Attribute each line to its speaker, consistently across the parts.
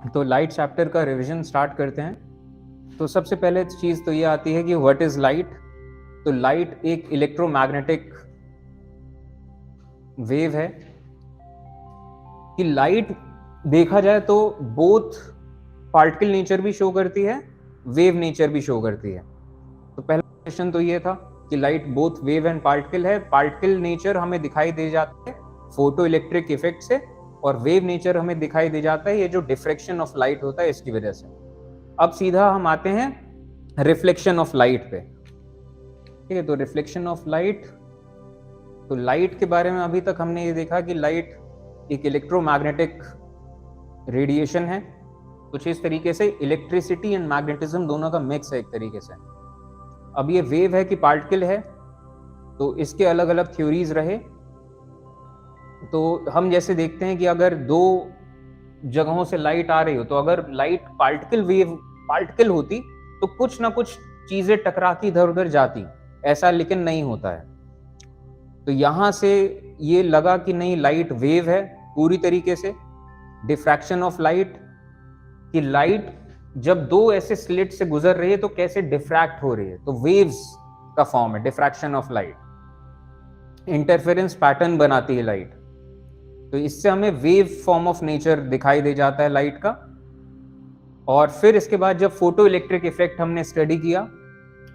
Speaker 1: तो light chapter का revision start करते हैं। तो सबसे पहले चीज तो ये आती है कि व्हाट इज लाइट। तो लाइट एक इलेक्ट्रोमैग्नेटिक वेव है। कि लाइट देखा जाए तो बोथ पार्टिकल नेचर भी शो करती है, वेव नेचर भी शो करती है। तो पहला क्वेश्चन तो ये था कि light both wave and particle है। पार्टिकल नेचर हमें दिखाई दे जाता है फोटो इलेक्ट्रिक इफेक्ट से, और वेव नेचर हमें दिखाई दे जाता है ये जो डिफ्रेक्शन ऑफ लाइट होता है इसकी वजह से। अब सीधा हम आते हैं रिफ्लेक्शन ऑफ लाइट पे। ठीक है, तो रिफ्लेक्शन ऑफ लाइट, तो लाइट के बारे में अभी तक हमने ये देखा कि लाइट एक इलेक्ट्रोमैग्नेटिक रेडिएशन है। कुछ इस तरीके से इलेक्ट्रिसिटी एंड मैग्नेटिज्म दोनों का मिक्स है एक तरीके से। अब ये वेव है कि पार्टिकल है, तो इसके अलग अलग थ्योरीज रहे। तो हम जैसे देखते हैं कि अगर दो जगहों से लाइट आ रही हो, तो अगर लाइट पार्टिकल होती तो कुछ ना कुछ चीजें टकरा के इधर उधर जाती, ऐसा लेकिन नहीं होता है। तो यहां से ये लगा कि नहीं, लाइट वेव है पूरी तरीके से। डिफ्रैक्शन ऑफ लाइट, कि लाइट जब दो ऐसे स्लिट से गुजर रही है तो कैसे डिफ्रैक्ट हो रही है, तो वेव्स का फॉर्म है diffraction of light. Interference pattern बनाती है लाइट, तो इससे हमें वेव फॉर्म ऑफ नेचर दिखाई दे जाता है लाइट का। और फिर इसके बाद जब फोटो इलेक्ट्रिक इफेक्ट हमने स्टडी किया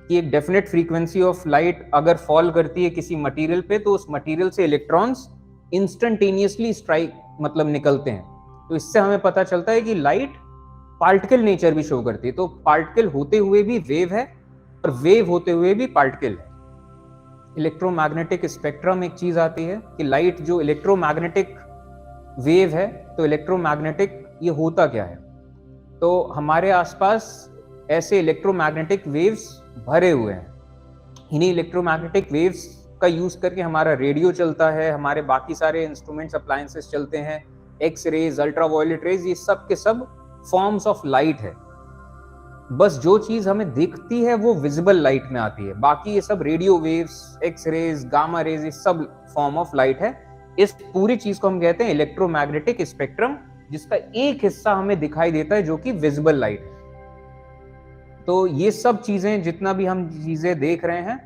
Speaker 1: कि एक डेफिनेट फ्रीक्वेंसी ऑफ लाइट अगर फॉल करती है किसी मटेरियल पे, तो उस मटेरियल से इलेक्ट्रॉन्स इंस्टेंटेनियसली स्ट्राइक मतलब निकलते हैं। तो इससे हमें पता चलता है कि लाइट पार्टिकल नेचर भी शो करती है। तो पार्टिकल होते हुए भी वेव है और वेव होते हुए भी पार्टिकल है। इलेक्ट्रोमैग्नेटिक स्पेक्ट्रम एक चीज आती है कि लाइट जो इलेक्ट्रोमैग्नेटिक वेव है, तो इलेक्ट्रोमैग्नेटिक ये होता क्या है। तो हमारे आसपास ऐसे इलेक्ट्रोमैग्नेटिक वेव्स भरे हुए हैं। इन्हीं इलेक्ट्रोमैग्नेटिक वेव्स का यूज करके हमारा रेडियो चलता है, हमारे बाकी सारे इंस्ट्रूमेंट्स अप्लायंसेस चलते हैं, एक्स रेज, अल्ट्रावायलेट रेज, ये सब के सब फॉर्म्स ऑफ लाइट है। बस जो चीज हमें दिखती है वो विजिबल लाइट में आती है, बाकी ये सब radio waves, X rays, gamma rays, ये सब फॉर्म ऑफ लाइट है। इस पूरी चीज को हम कहते हैं इलेक्ट्रोमैग्नेटिक स्पेक्ट्रम, जिसका एक हिस्सा हमें दिखाई देता है जो कि विजिबल लाइट है। तो ये सब चीजें, जितना भी हम चीजें देख रहे हैं,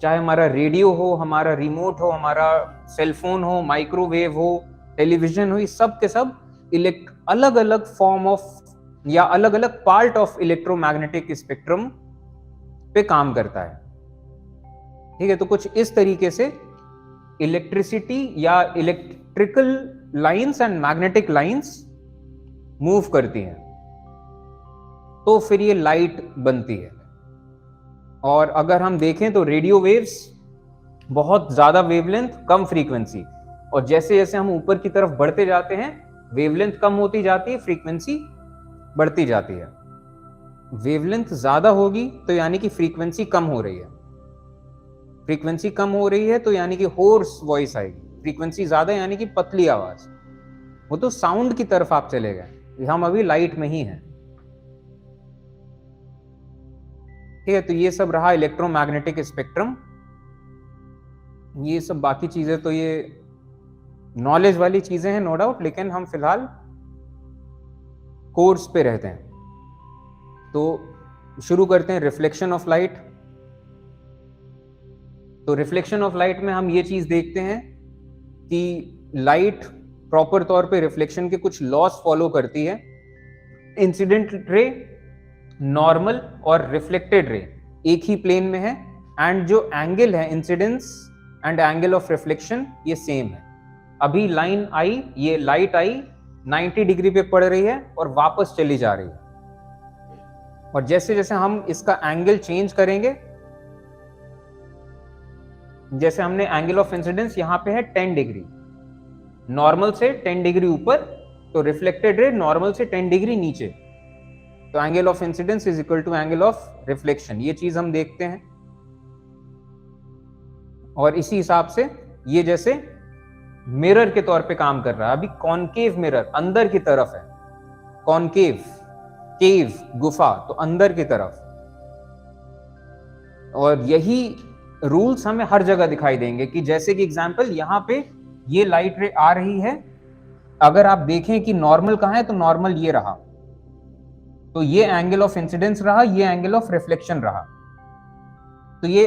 Speaker 1: चाहे हमारा रेडियो हो, हमारा रिमोट हो, हमारा सेलफोन हो, माइक्रोवेव हो, टेलीविजन हो, ये सब के सब अलग अलग फॉर्म ऑफ या अलग अलग पार्ट ऑफ इलेक्ट्रोमैग्नेटिक स्पेक्ट्रम पे काम करता है। ठीक है, तो कुछ इस तरीके से इलेक्ट्रिसिटी या electrical lines and magnetic lines move करती हैं, तो फिर ये लाइट बनती है। और अगर हम देखें तो रेडियो वेव्स बहुत ज्यादा वेवलेंथ, कम फ्रीक्वेंसी, और जैसे जैसे हम ऊपर की तरफ बढ़ते जाते हैं वेवलेंथ कम होती जाती है, फ्रीक्वेंसी बढ़ती जाती है। वेवलेंथ ज्यादा होगी तो यानी कि फ्रीक्वेंसी कम हो रही है, फ्रीक्वेंसी कम हो रही है तो यानी कि होर्स वॉइस आएगी, फ्रीक्वेंसी ज्यादा यानी कि पतली आवाज। वो तो साउंड की तरफ आप चले गए, हम अभी लाइट में ही हैं। ठीक है, तो ये सब रहा इलेक्ट्रोमैग्नेटिक स्पेक्ट्रम। ये सब बाकी चीजें तो ये नॉलेज वाली चीजें हैं नो डाउट, लेकिन हम फिलहाल कोर्स पे रहते हैं। तो शुरू करते हैं रिफ्लेक्शन ऑफ लाइट। तो रिफ्लेक्शन ऑफ लाइट में हम ये चीज देखते हैं कि लाइट प्रॉपर तौर पे रिफ्लेक्शन के कुछ लॉस फॉलो करती है। इंसिडेंट रे, नॉर्मल और रिफ्लेक्टेड रे एक ही प्लेन में है, एंड जो एंगल है incidence and angle of reflection ये सेम है। अभी लाइन आई, ये लाइट आई 90 डिग्री पे पड़ रही है और वापस चली जा रही है, और जैसे जैसे हम इसका एंगल चेंज करेंगे, जैसे हमने एंगल ऑफ इंसिडेंस यहां पे है 10 डिग्री, नॉर्मल से 10 डिग्री ऊपर, तो रिफ्लेक्टेड रे नॉर्मल से 10 डिग्री नीचे, तो angle of incidence is equal to angle of reflection. ये चीज हम देखते हैं, और इसी हिसाब से ये जैसे मिरर के तौर पे काम कर रहा है। अभी कॉनकेव मिरर अंदर की तरफ है, कॉनकेव, केव गुफा, तो अंदर की तरफ, और यही रूल्स हमें हर जगह दिखाई देंगे कि जैसे कि एग्जांपल यहां पे ये लाइट रे आ रही है, अगर आप देखें कि नॉर्मल कहां है, तो नॉर्मल ये रहा, तो ये एंगल ऑफ इंसिडेंस रहा, ये एंगल ऑफ रिफ्लेक्शन रहा। तो ये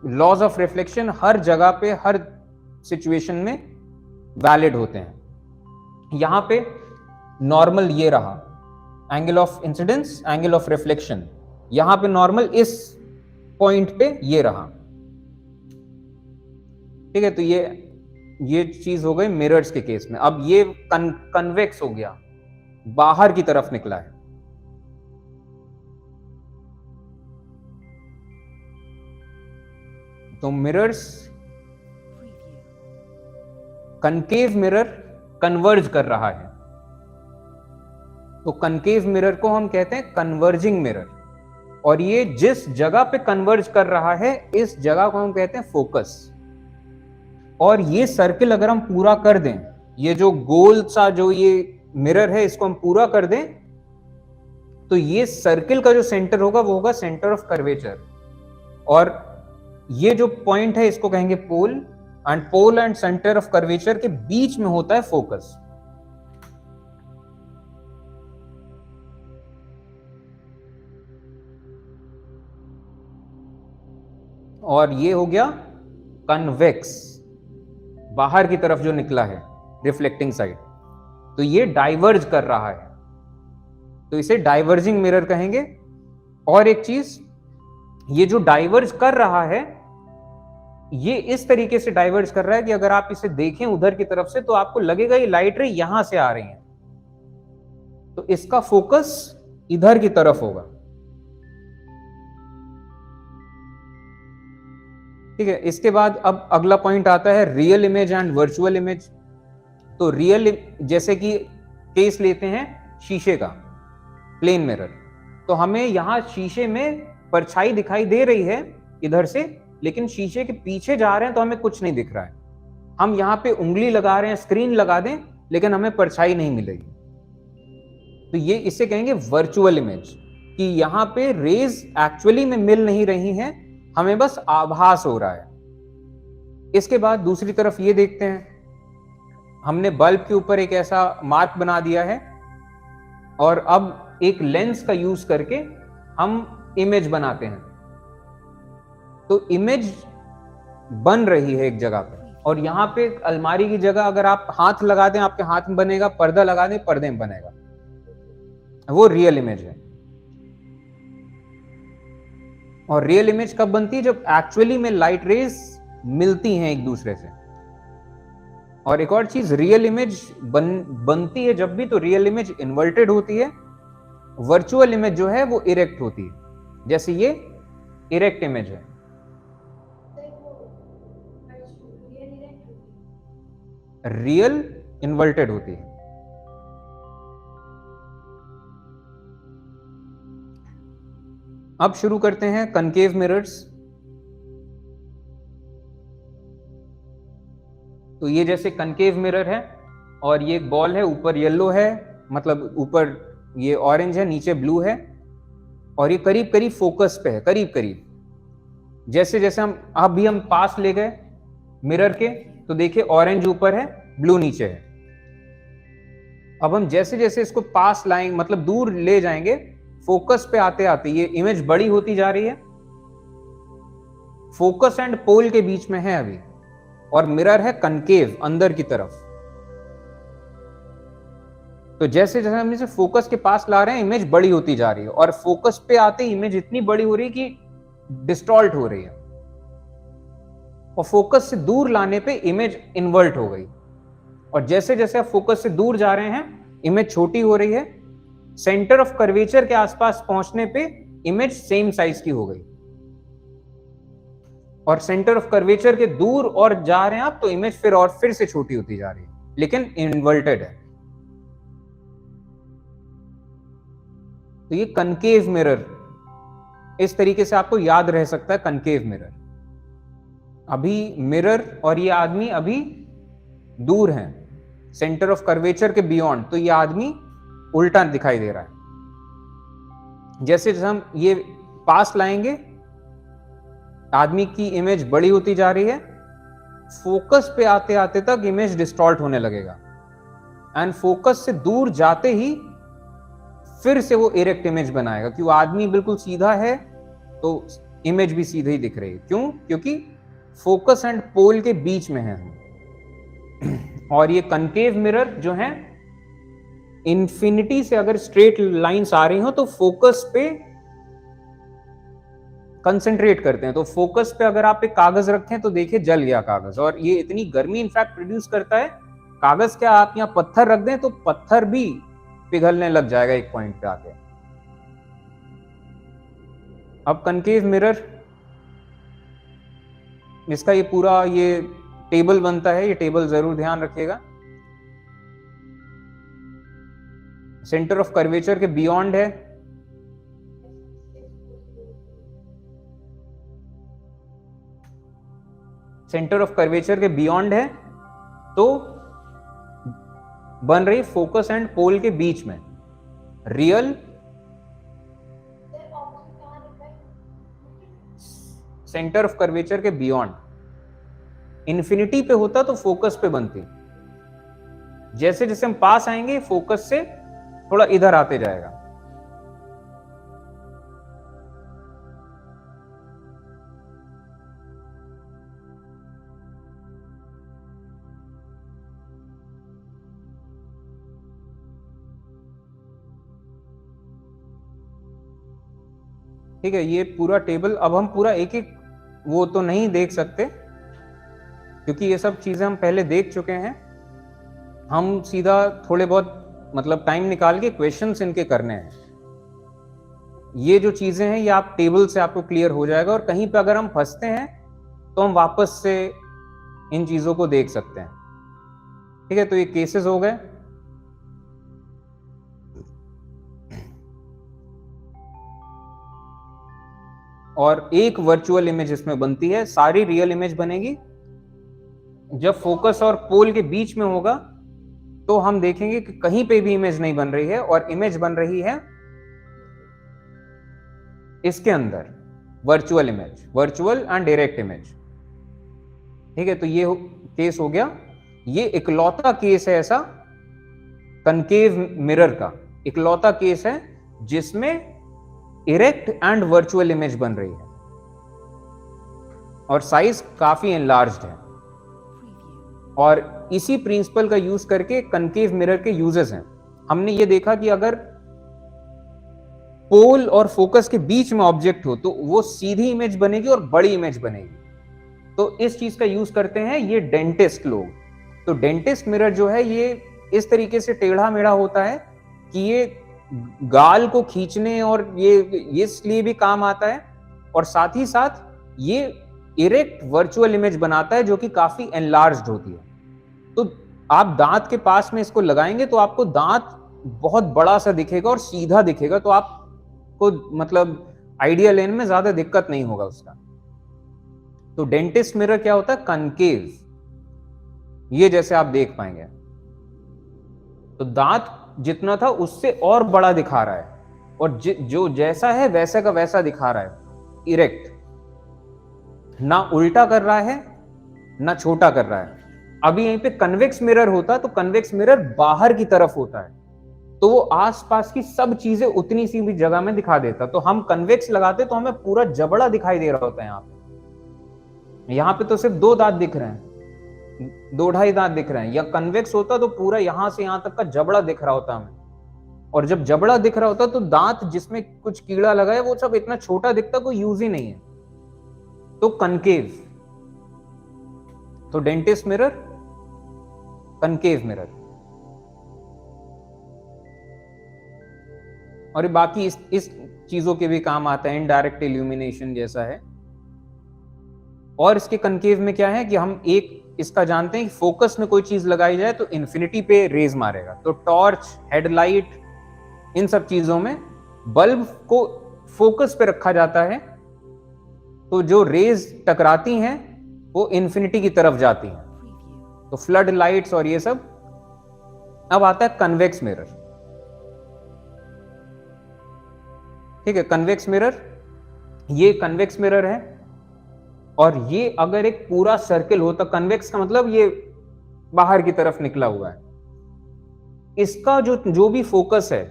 Speaker 1: लॉज ऑफ रिफ्लेक्शन हर जगह पे, हर सिचुएशन में वैलिड होते हैं। यहां पे नॉर्मल ये रहा, angle of incidence, angle of reflection, यहां पे नॉर्मल इस पॉइंट पे ये रहा। ठीक है, तो ये चीज हो गई मिरर्स के केस में। अब ये कन्वेक्स हो गया, बाहर की तरफ निकला है। तो मिरर्स, कनकेव मिरर कन्वर्ज कर रहा है, तो कनकेव मिरर को हम कहते हैं कन्वर्जिंग मिरर। और ये जिस जगह पे कन्वर्ज कर रहा है, इस जगह को हम कहते हैं फोकस। और ये सर्किल अगर हम पूरा कर दें, ये जो गोल सा जो ये मिरर है, इसको हम पूरा कर दें, तो ये सर्किल का जो सेंटर होगा वो होगा सेंटर ऑफ कर्वेचर। और ये जो पॉइंट है इसको कहेंगे pole, and pole and centre of curvature के बीच में होता है फोकस। और ये हो गया कन्वेक्स, बाहर की तरफ जो निकला है रिफ्लेक्टिंग साइड, तो ये डाइवर्ज कर रहा है, तो इसे डाइवर्जिंग मिरर कहेंगे। और एक चीज, ये जो डाइवर्ज कर रहा है, ये इस तरीके से डाइवर्ज कर रहा है कि अगर आप इसे देखें उधर की तरफ से, तो आपको लगेगा ये लाइट रे यहां से आ रही है, तो इसका फोकस इधर की तरफ होगा। ठीक है, इसके बाद अब अगला पॉइंट आता है real image and virtual image. तो रियल, जैसे कि केस लेते हैं शीशे का, प्लेन मिरर, तो हमें यहां शीशे में परछाई दिखाई दे रही है इधर से, लेकिन शीशे के पीछे जा रहे हैं तो हमें कुछ नहीं दिख रहा है। हम यहां पे उंगली लगा रहे हैं, स्क्रीन लगा दें, लेकिन हमें परछाई नहीं मिलेगी। तो ये इसे कहेंगे वर्चुअल इमेज, कि यहां पे रेज एक्चुअली में मिल नहीं रही हैं, हमें बस आभास हो रहा है। इसके बाद दूसरी तरफ ये देखते हैं, हमने बल्ब के ऊपर एक ऐसा मार्क बना दिया है, और अब एक लेंस का यूज करके हम इमेज बनाते हैं। तो इमेज बन रही है एक जगह पे, और यहां पे अलमारी की जगह अगर आप हाथ लगा दें, आपके हाथ में बनेगा, पर्दा लगा दें, पर्दे में बनेगा, वो रियल इमेज है। और रियल इमेज कब बनती है? जब एक्चुअली में लाइट रेज मिलती हैं एक दूसरे से। और एक और चीज, रियल इमेज बनती है जब भी, तो रियल इमेज इन्वर्टेड होती है, वर्चुअल इमेज जो है वो इरेक्ट होती है। जैसे ये इरेक्ट इमेज है, रियल इन्वर्टेड होती है। अब शुरू करते हैं कनकेव मिरर्स। तो ये जैसे कनकेव मिरर है, और ये एक बॉल है, ऊपर येलो है, मतलब ऊपर ये ऑरेंज है, नीचे ब्लू है, और ये करीब करीब फोकस पे है, करीब करीब। जैसे जैसे हम पास ले गए मिरर के, तो देखिए ऑरेंज ऊपर है, ब्लू नीचे है। अब हम जैसे जैसे इसको पास लाएंगे, मतलब दूर ले जाएंगे, फोकस पे आते आते ये इमेज बड़ी होती जा रही है, फोकस एंड पोल के बीच में है अभी, और मिरर है कनकेव, अंदर की तरफ। तो जैसे जैसे हम इसे फोकस के पास ला रहे हैं, इमेज बड़ी होती जा रही है, और फोकस पे आते इमेज इतनी बड़ी हो रही है कि डिस्टॉर्ट हो रही है, और फोकस से दूर लाने पे इमेज इन्वर्ट हो गई। और जैसे जैसे आप फोकस से दूर जा रहे हैं, इमेज छोटी हो रही है, सेंटर ऑफ कर्वेचर के आसपास पहुंचने पे इमेज सेम साइज की हो गई, और सेंटर ऑफ कर्वेचर के दूर और जा रहे हैं आप, तो इमेज फिर से छोटी होती जा रही है, लेकिन इन्वर्टेड है। तो ये कनकेव मिरर, इस तरीके से आपको याद रह सकता है कनकेव मिरर। अभी मिरर और ये आदमी अभी दूर हैं, सेंटर ऑफ कर्वेचर के बियॉन्ड, तो ये आदमी उल्टा दिखाई दे रहा है। जैसे जैसे हम ये पास लाएंगे, आदमी की इमेज बड़ी होती जा रही है, फोकस पे आते आते तक इमेज डिस्टॉर्ट होने लगेगा, एंड फोकस से दूर जाते ही फिर से वो इरेक्ट इमेज बनाएगा। क्यों? आदमी बिल्कुल सीधा है तो इमेज भी सीधे ही दिख रही है। क्यों? क्योंकि फोकस एंड पोल के बीच में है हम। और ये कनकेव मिरर जो है, इन्फिनिटी से अगर स्ट्रेट लाइंस आ रही हो तो फोकस पे कंसंट्रेट करते हैं। तो फोकस पे अगर आप एक कागज रखें तो देखिए जल गया कागज, और ये इतनी गर्मी इनफैक्ट प्रोड्यूस करता है। कागज क्या, आप यहाँ पत्थर रख दें तो पत्थर भी पिघलने लग जाएगा एक पॉइंट पे आके। अब कनकेव मिरर, इसका ये पूरा ये टेबल बनता है, ये टेबल जरूर ध्यान रखिएगा। सेंटर ऑफ कर्वेचर के बियॉन्ड है, सेंटर ऑफ कर्वेचर के बियॉन्ड है तो बन रही फोकस एंड पोल के बीच में। रियल सेंटर ऑफ कर्वेचर के बियॉन्ड, इन्फिनिटी पे होता तो फोकस पे बनती। जैसे जैसे हम पास आएंगे फोकस से थोड़ा इधर आते जाएगा। ठीक है, ये पूरा टेबल अब हम पूरा एक एक वो तो नहीं देख सकते क्योंकि ये सब चीजें हम पहले देख चुके हैं। हम सीधा थोड़े बहुत मतलब टाइम निकाल के क्वेश्चंस इनके करने हैं। ये जो चीजें हैं ये आप टेबल से आपको क्लियर हो जाएगा, और कहीं पे अगर हम फंसते हैं तो हम वापस से इन चीजों को देख सकते हैं। ठीक है, तो ये केसेस हो गए। और एक वर्चुअल इमेज इसमें बनती है, सारी रियल इमेज बनेगी। जब फोकस और पोल के बीच में होगा तो हम देखेंगे कि कहीं पे भी इमेज नहीं बन रही है, और इमेज बन रही है इसके अंदर, virtual image, virtual and direct image. ठीक है, तो ये केस हो गया। ये इकलौता केस है ऐसा कनकेव मिरर का, इकलौता केस है जिसमें इरेक्ट एंड वर्चुअल इमेज बन रही है, और साइज काफी एनलार्ज्ड है। और इसी प्रिंसिपल का यूज करके कनकेव मिरर के यूजेस हैं। हमने ये देखा कि अगर पोल और फोकस के बीच में ऑब्जेक्ट हो तो वो सीधी इमेज बनेगी और बड़ी इमेज बनेगी। तो इस चीज का यूज करते हैं ये डेंटिस्ट लोग। तो डेंटिस्ट मिरर जो है ये इस तरीके से टेढ़ा मेढ़ा होता है कि ये गाल को खींचने और ये इसलिए भी काम आता है, और साथ ही साथ ये इरेक्ट वर्चुअल इमेज बनाता है जो कि काफी एनलार्ज्ड होती है। तो आप दांत के पास में इसको लगाएंगे तो आपको दांत बहुत बड़ा सा दिखेगा और सीधा दिखेगा, तो आपको मतलब आइडिया लेने में ज्यादा दिक्कत नहीं होगा उसका। तो डेंटिस्ट मिरर क्या होता है, कनकेव, ये जैसे आप देख पाएंगे तो दांत जितना था उससे और बड़ा दिखा रहा है, और जो जैसा है वैसा का वैसा दिखा रहा है, इरेक्ट, ना उल्टा कर रहा है ना छोटा कर रहा है। अभी यहीं पे कन्वेक्स मिरर होता तो कन्वेक्स मिरर बाहर की तरफ होता है, तो वो आसपास की सब चीजें उतनी सी भी जगह में दिखा देता। तो हम कन्वेक्स लगाते तो हमें पूरा जबड़ा दिखाई दे रहा होता है। यहाँ पे तो सिर्फ 2 दांत दिख रहे हैं, 2-2.5 दांत दिख रहे हैं। या कन्वेक्स होता तो पूरा यहां से यहां तक का जबड़ा दिख रहा होता हमें, और जब जबड़ा दिख रहा होता तो दांत जिसमें कुछ कीड़ा लगा है वो सब इतना छोटा दिखता, कोई यूज ही नहीं है। तो कनकेव, तो डेंटिस्ट मिरर, कनकेव मिरर। और बाकी इस चीजों के भी काम आता है, इनडायरेक्ट इल्यूमिनेशन जैसा है। और इसके कनकेव में क्या है कि हम एक इसका जानते हैं कि फोकस में कोई चीज लगाई जाए तो इन्फिनिटी पे रेज मारेगा। तो टॉर्च, हेडलाइट, इन सब चीजों में बल्ब को फोकस पे रखा जाता है, तो जो रेज टकराती हैं वो इन्फिनिटी की तरफ जाती हैं। तो फ्लड लाइट्स और ये सब। अब आता है कन्वेक्स मिरर। ठीक है, कन्वेक्स मिरर, ये कन्वेक्स मिरर है, और ये अगर एक पूरा सर्किल हो तो कन्वेक्स का मतलब ये बाहर की तरफ निकला हुआ है, इसका जो भी फोकस है,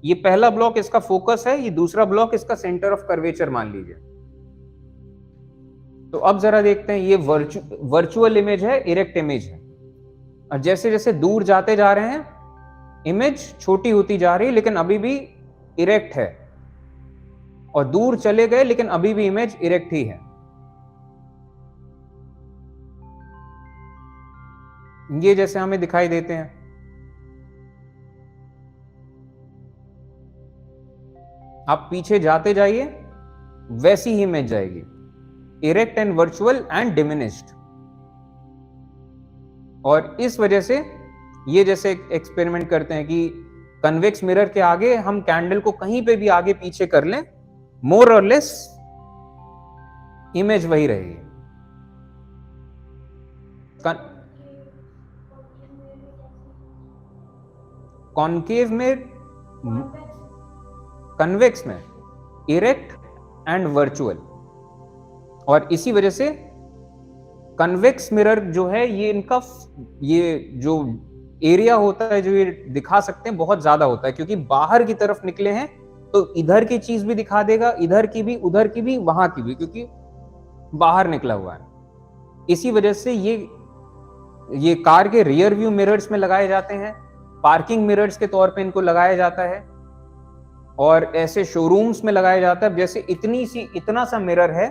Speaker 1: ये पहला ब्लॉक इसका फोकस है, ये दूसरा ब्लॉक इसका सेंटर ऑफ कर्वेचर मान लीजिए। तो अब जरा देखते हैं, ये वर्चुअल इमेज है, इरेक्ट इमेज है। और जैसे जैसे दूर जाते जा रहे हैं इमेज छोटी होती जा रही है, लेकिन अभी भी इरेक्ट है, और दूर चले गए लेकिन अभी भी इमेज इरेक्ट ही है। ये जैसे हमें दिखाई देते हैं, आप पीछे जाते जाइए वैसी ही इमेज जाएगी, erect and virtual and diminished. और इस वजह से ये जैसे एक्सपेरिमेंट करते हैं कि कन्वेक्स मिरर के आगे हम कैंडल को कहीं पे भी आगे पीछे कर लें, मोर और लेस इमेज वही रहेगी। कॉन्केव में, कन्वेक्स में इरेक्ट एंड वर्चुअल। और इसी वजह से कन्वेक्स मिरर जो है, ये इनका ये जो एरिया होता है जो ये दिखा सकते हैं बहुत ज्यादा होता है, क्योंकि बाहर की तरफ निकले हैं तो इधर की चीज भी दिखा देगा, इधर की भी, उधर की भी, वहां की भी, क्योंकि बाहर निकला हुआ है। इसी वजह से ये कार के रियर व्यू मिरर्स में लगाए जाते हैं, पार्किंग मिरर्स के तौर पे इनको लगाया जाता है, और ऐसे शोरूम्स में लगाया जाता है। जैसे इतना सा मिरर है,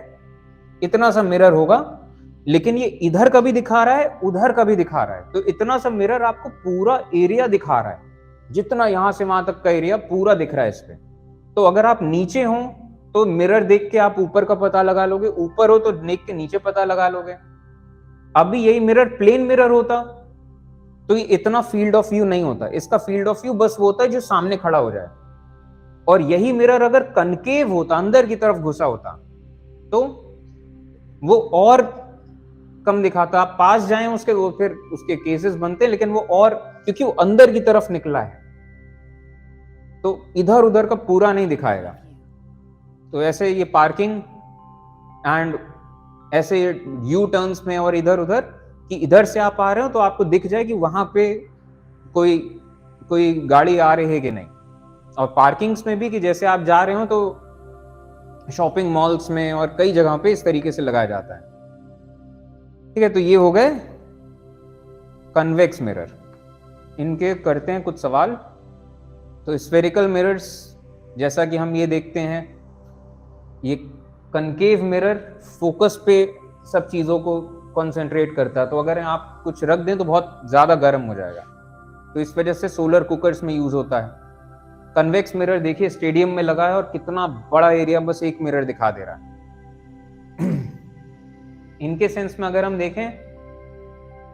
Speaker 1: इतना सा मिरर होगा, लेकिन ये इधर का भी दिखा रहा है, उधर का भी दिखा रहा है। तो इतना सा मिरर आपको पूरा एरिया दिखा रहा है, जितना यहां से वहां तक का एरिया पूरा दिख रहा है इस पे। तो अगर आप नीचे हो तो मिरर देख के आप ऊपर का पता लगा लोगे, ऊपर हो तो देख के नीचे पता लगा लोगे। अभी यही मिरर प्लेन मिरर होता तो ये इतना फील्ड ऑफ व्यू नहीं होता। इसका फील्ड ऑफ व्यू बस वो होता है जो सामने खड़ा हो जाए। और यही मिरर अगर कनकेव होता, अंदर की तरफ घुसा होता, तो वो और कम दिखाता। आप पास जाएं उसके, वो फिर उसके केसेस बनते हैं, लेकिन वो और, क्योंकि वो अंदर की तरफ निकला है तो इधर उधर का पूरा नहीं दिखाएगा। तो ऐसे ये पार्किंग एंड ऐसे यू टर्न्स में और इधर उधर, कि इधर से आप आ रहे हो तो आपको दिख जाए कि वहां पे कोई गाड़ी आ रही है कि नहीं। और पार्किंग्स में भी, कि जैसे आप जा रहे हो तो शॉपिंग मॉल्स में और कई जगहों पे इस तरीके से लगाया जाता है। ठीक है, तो ये हो गए कन्वेक्स मिरर। इनके करते हैं कुछ सवाल। तो स्फेरिकल मिरर्स, जैसा कि हम ये देखते हैं, ये कनकेव मिरर फोकस पे सब चीजों को कंसंट्रेट करता है। तो अगर आप कुछ रख दें तो बहुत ज्यादा गर्म हो जाएगा, तो इस वजह से सोलर कुकर्स में यूज होता है। कन्वेक्स मिरर देखिए स्टेडियम में लगा है और कितना बड़ा एरिया बस एक मिरर दिखा दे रहा है। इनके सेंस में अगर हम देखें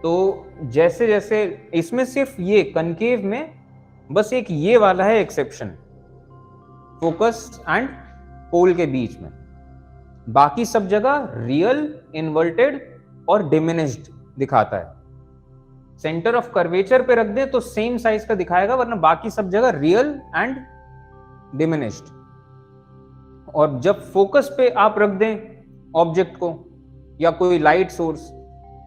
Speaker 1: तो जैसे जैसे इसमें सिर्फ ये कनकेव में बस एक ये वाला है एक्सेप्शन, फोकस एंड पोल के बीच में। बाकी सब जगह रियल, इन्वर्टेड और डिमिनिश्ड दिखाता है। सेंटर ऑफ कर्वेचर पे रख दें तो सेम साइज का दिखाएगा, वरना बाकी सब जगह रियल एंड डिमिनिश्ड। और जब फोकस पे आप रख दें ऑब्जेक्ट को या कोई लाइट सोर्स,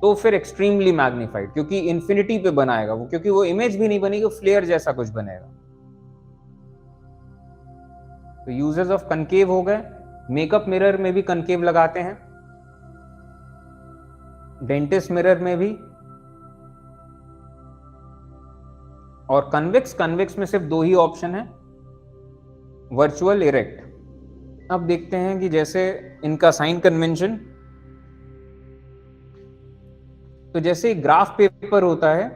Speaker 1: तो फिर एक्सट्रीमली मैग्नीफाइड, क्योंकि इंफिनिटी पे बनाएगा वो, क्योंकि वो इमेज भी नहीं बनेगी, फ्लेयर जैसा कुछ बनेगा। तो यूजेस ऑफ कनकेव हो गए। मेकअप मिरर में भी कनकेव लगाते हैं, डेंटिस्ट मिरर में भी। और कन्वेक्स में सिर्फ दो ही ऑप्शन है, वर्चुअल, इरेक्ट। अब देखते हैं कि जैसे इनका साइन कन्वेंशन, तो जैसे ग्राफ पेपर होता है,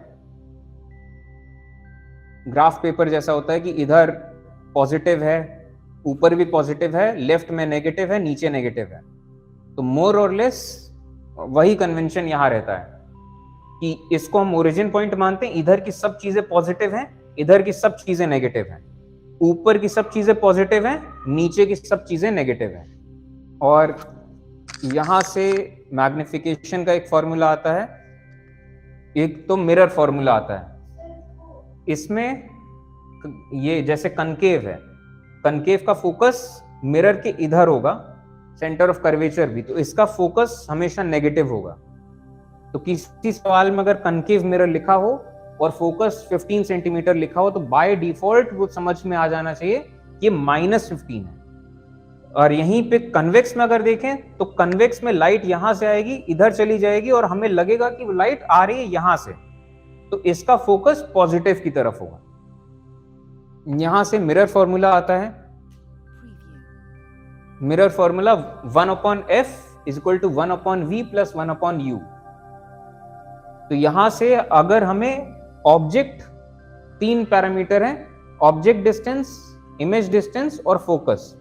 Speaker 1: ग्राफ पेपर जैसा होता है कि इधर पॉजिटिव है, ऊपर भी पॉजिटिव है, लेफ्ट में नेगेटिव है, नीचे नेगेटिव है। तो मोर और लेस वही कन्वेंशन यहां रहता है कि इसको हम ओरिजिन पॉइंट मानते हैं। इधर की सब चीजें पॉजिटिव हैं, इधर की सब चीजें नेगेटिव हैं, ऊपर की सब चीजें पॉजिटिव हैं, नीचे की सब चीजें नेगेटिव हैं। और यहां से मैग्निफिकेशन का एक फॉर्मूला आता है, एक तो मिरर फॉर्मूला आता है। इसमें ये जैसे कनकेव है, कनकेव का फोकस मिरर के इधर होगा, सेंटर ऑफ कर्वेचर भी, तो इसका फोकस हमेशा नेगेटिव होगा। तो किसी सवाल में अगर कनकेव मिरर लिखा हो और फोकस 15 सेंटीमीटर लिखा हो तो बाय डिफॉल्ट वो समझ में आ जाना चाहिए ये -15 है। और यहीं पे कन्वेक्स में अगर देखें तो कन्वेक्स में लाइट यहां से आएगी, इधर चली जाएगी और हमें लगेगा कि लाइट आ रही है यहां से, तो इसका फोकस पॉजिटिव की तरफ होगा। यहां से मिरर फॉर्मूला आता है, mirror formula 1/f = 1/v + 1/u। तो यहां से अगर हमें ऑब्जेक्ट 3 पैरामीटर हैं, ऑब्जेक्ट डिस्टेंस, इमेज डिस्टेंस और फोकस,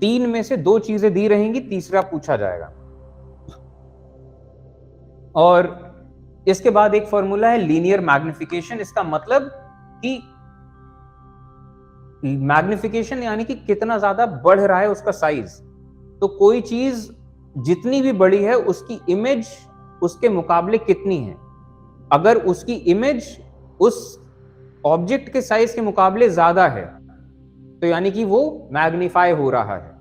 Speaker 1: 3 में से 2 चीजें दी रहेंगी, तीसरा पूछा जाएगा। और इसके बाद एक फॉर्मूला है लीनियर मैग्निफिकेशन। इसका मतलब कि मैग्निफिकेशन यानी कि कितना ज्यादा बढ़ रहा है उसका साइज। तो कोई चीज जितनी भी बड़ी है उसकी इमेज उसके मुकाबले कितनी है। अगर उसकी इमेज उस ऑब्जेक्ट के साइज के मुकाबले ज्यादा है तो यानी कि वो मैग्नीफाई हो रहा है,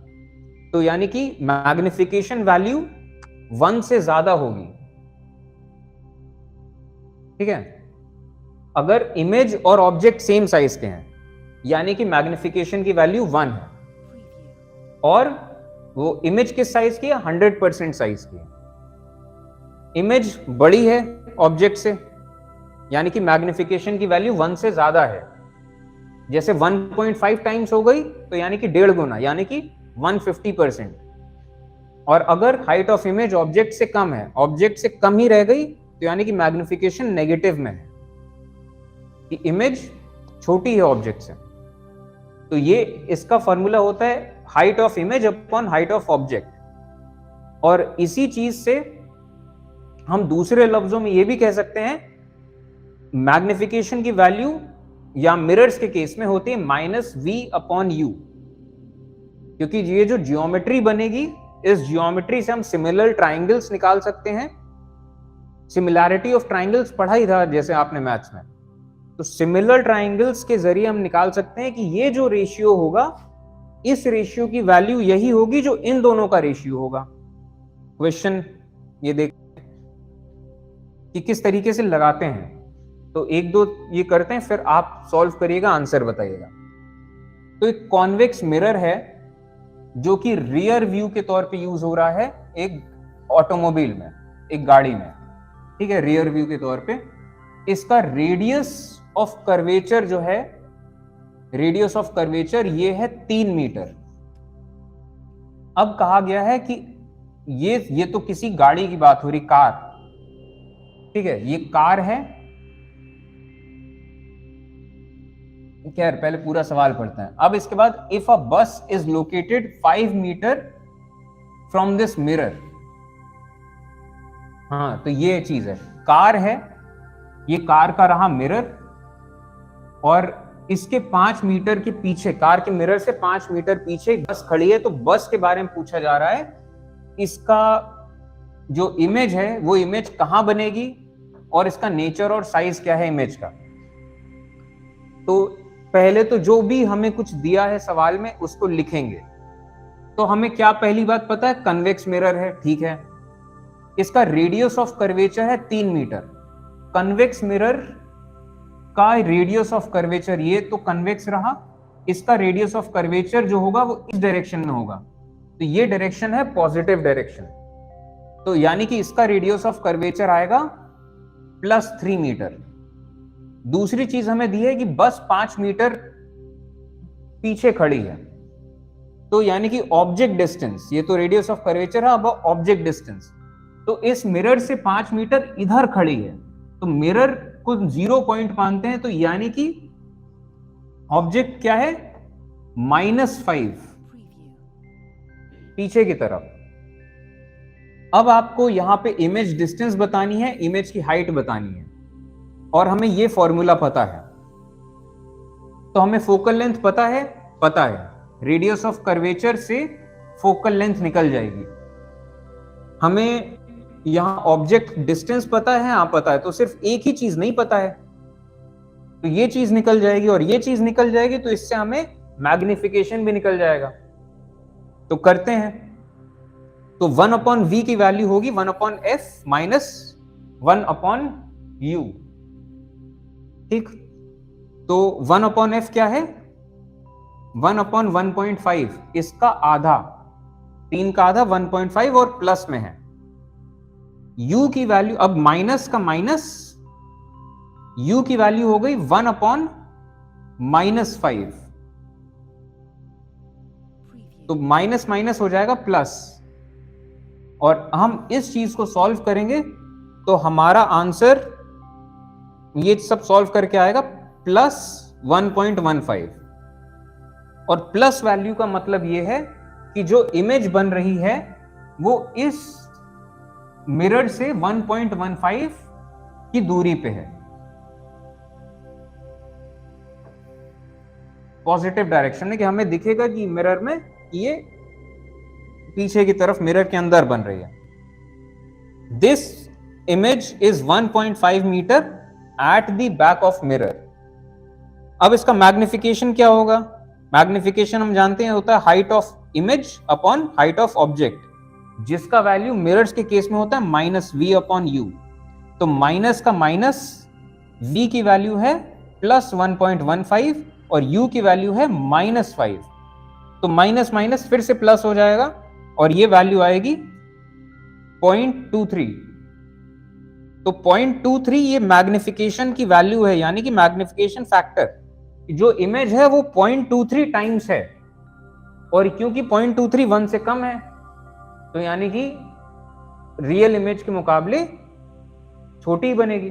Speaker 1: तो यानी कि मैग्निफिकेशन वैल्यू 1 से ज्यादा होगी। ठीक है, अगर इमेज और ऑब्जेक्ट सेम साइज के हैं यानी कि मैग्निफिकेशन की वैल्यू 1 है, और वो इमेज किस साइज की है, 100% साइज की है। इमेज बड़ी है ऑब्जेक्ट से यानी कि मैग्निफिकेशन की वैल्यू 1 से ज्यादा है, जैसे 1.5 टाइम्स हो गई तो यानी कि 1.5 गुना यानी कि 150%। और अगर हाइट ऑफ इमेज ऑब्जेक्ट से कम है, ऑब्जेक्ट से कम ही रह गई तो यानी कि मैग्निफिकेशन नेगेटिव में है, कि इमेज छोटी है ऑब्जेक्ट से। तो ये इसका फॉर्मूला होता है height of image upon height of object. और इसी चीज से हम दूसरे लफ्जों में ये भी कह सकते हैं मैग्निफिकेशन की वैल्यू या मिरर्स के केस में होती है -v/u, क्योंकि ये जो जियोमेट्री बनेगी, इस जियोमेट्री से हम सिमिलर ट्राइंगल्स निकाल सकते हैं। सिमिलैरिटी ऑफ ट्राइंगल्स पढ़ा ही था जैसे आपने मैथ्स में, तो सिमिलर ट्राइंगल्स के जरिए हम निकाल सकते हैं कि ये जो रेशियो होगा, इस रेशियो की वैल्यू यही होगी जो इन दोनों का रेशियो होगा। क्वेश्चन ये देख कि किस तरीके से लगाते हैं, तो 1-2 ये करते हैं, फिर आप सॉल्व करिएगा, आंसर बताइएगा। तो एक कॉन्वेक्स मिरर है जो कि रियर व्यू के तौर पे यूज हो रहा है एक ऑटोमोबाइल में, एक गाड़ी में। ठीक है, रियर व्यू के तौर पे इसका रेडियस ऑफ कर्वेचर जो है, रेडियस ऑफ कर्वेचर ये है 3 मीटर। अब कहा गया है कि ये तो किसी गाड़ी की बात हो रही, कार। ठीक है, ये कार है। खैर पहले पूरा सवाल पढ़ते हैं। अब इसके बाद if a bus is located 5 metre from this mirror. हाँ, तो ये चीज है, कार है, ये कार का रहा मिरर, और इसके 5 मीटर के पीछे, कार के मिरर से 5 मीटर पीछे बस खड़ी है। तो बस के बारे में पूछा जा रहा है, इसका जो इमेज है वो इमेज कहां बनेगी और इसका नेचर और साइज क्या है इमेज का। तो पहले तो जो भी हमें कुछ दिया है सवाल में उसको लिखेंगे। तो हमें क्या पहली बात पता है, कन्वेक्स मिरर है। ठीक है, इसका रेडियस ऑफ कर्वेचर है 3 मीटर। कन्वेक्स मिरर का रेडियस ऑफ कर्वेचर ये तो कन्वेक्स रहा, इसका रेडियस ऑफ कर्वेचर जो होगा वो इस डायरेक्शन में होगा, तो ये डायरेक्शन है पॉजिटिव डायरेक्शन। तो यानी कि इसका रेडियस ऑफ कर्वेचर आएगा +3 मीटर। दूसरी चीज हमें दी है कि बस 5 मीटर पीछे खड़ी है, तो यानी कि ऑब्जेक्ट डिस्टेंस, ये तो रेडियस ऑफ कर्वेचर है, अब ऑब्जेक्ट डिस्टेंस, तो इस मिरर से 5 मीटर इधर खड़ी है, तो मिरर को 0 पॉइंट मानते हैं, तो यानी कि ऑब्जेक्ट क्या है, -5 पीछे की तरफ। अब आपको यहां पे इमेज डिस्टेंस बतानी है, इमेज की हाइट बतानी है, और हमें ये फॉर्मूला पता है। तो हमें फोकल लेंथ पता है, रेडियस ऑफ कर्वेचर से फोकल लेंथ निकल जाएगी। हमें यहां ऑब्जेक्ट डिस्टेंस पता है, हाँ पता है, तो सिर्फ एक ही चीज नहीं पता है, तो ये चीज निकल जाएगी और ये चीज निकल जाएगी, तो इससे हमें मैग्निफिकेशन भी निकल जाएगा। तो करते हैं, तो 1/v की वैल्यू होगी 1/f - 1/u। ठीक, तो 1/f क्या है? 1/1.5, इसका आधा, 3 का आधा 1.5 और प्लस में है। u की वैल्यू, अब माइनस का माइनस, u की वैल्यू हो गई 1/-5, तो माइनस माइनस हो जाएगा प्लस, और हम इस चीज को सॉल्व करेंगे तो हमारा आंसर ये सब सॉल्व करके आएगा +1.15, और प्लस वैल्यू का मतलब ये है कि जो इमेज बन रही है वो इस मिरर से 1.15 की दूरी पे है, पॉजिटिव डायरेक्शन में, कि हमें दिखेगा कि मिरर में ये पीछे की तरफ मिरर के अंदर बन रही है। This image is 1.5 metre at the back of mirror. अब इसका मैग्निफिकेशन क्या होगा? मैग्निफिकेशन हम जानते हैं होता है height of image upon height of object, जिसका वैल्यू मिरर्स के केस में होता है -v/u। तो माइनस का माइनस, v की वैल्यू है +1.15 और u की वैल्यू है -5, तो माइनस माइनस फिर से प्लस हो जाएगा और ये वैल्यू आएगी 0.23। तो 0.23 ये मैग्निफिकेशन की वैल्यू है, यानी कि मैग्निफिकेशन फैक्टर, जो इमेज है वो 0.23 टाइम्स है, और क्योंकि 0.23 1 से कम है तो यानी कि रियल इमेज के मुकाबले छोटी बनेगी।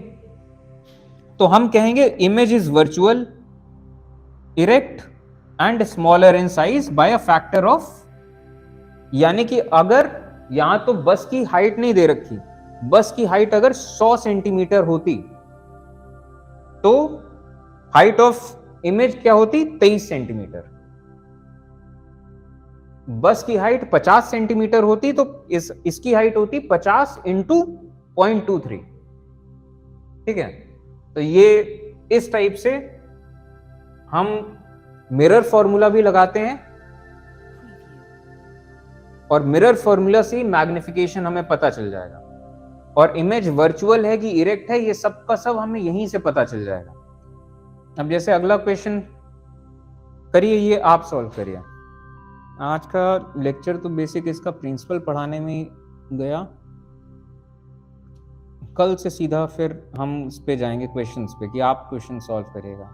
Speaker 1: तो हम कहेंगे image is virtual, erect and smaller in size by a factor of, यानी कि अगर यहां तो बस की हाइट नहीं दे रखी, बस की हाइट अगर 100 सेंटीमीटर होती तो हाइट ऑफ इमेज क्या होती? 23 सेंटीमीटर। बस की हाइट 50 सेंटीमीटर होती तो इसकी हाइट होती 50 × 0.23। ठीक है, तो ये इस टाइप से हम मिरर फॉर्मूला भी लगाते हैं, और मिरर फॉर्मूला से मैग्निफिकेशन हमें पता चल जाएगा, और इमेज वर्चुअल है कि इरेक्ट है, ये सब का सब हमें यहीं से पता चल जाएगा। अब जैसे अगला क्वेश्चन करिए, ये आप सॉल्व करिए। आज का लेक्चर तो बेसिक इसका प्रिंसिपल पढ़ाने में ही गया, कल से सीधा फिर हम इस पे जाएंगे क्वेश्चंस पे, कि आप क्वेश्चन सॉल्व करिएगा।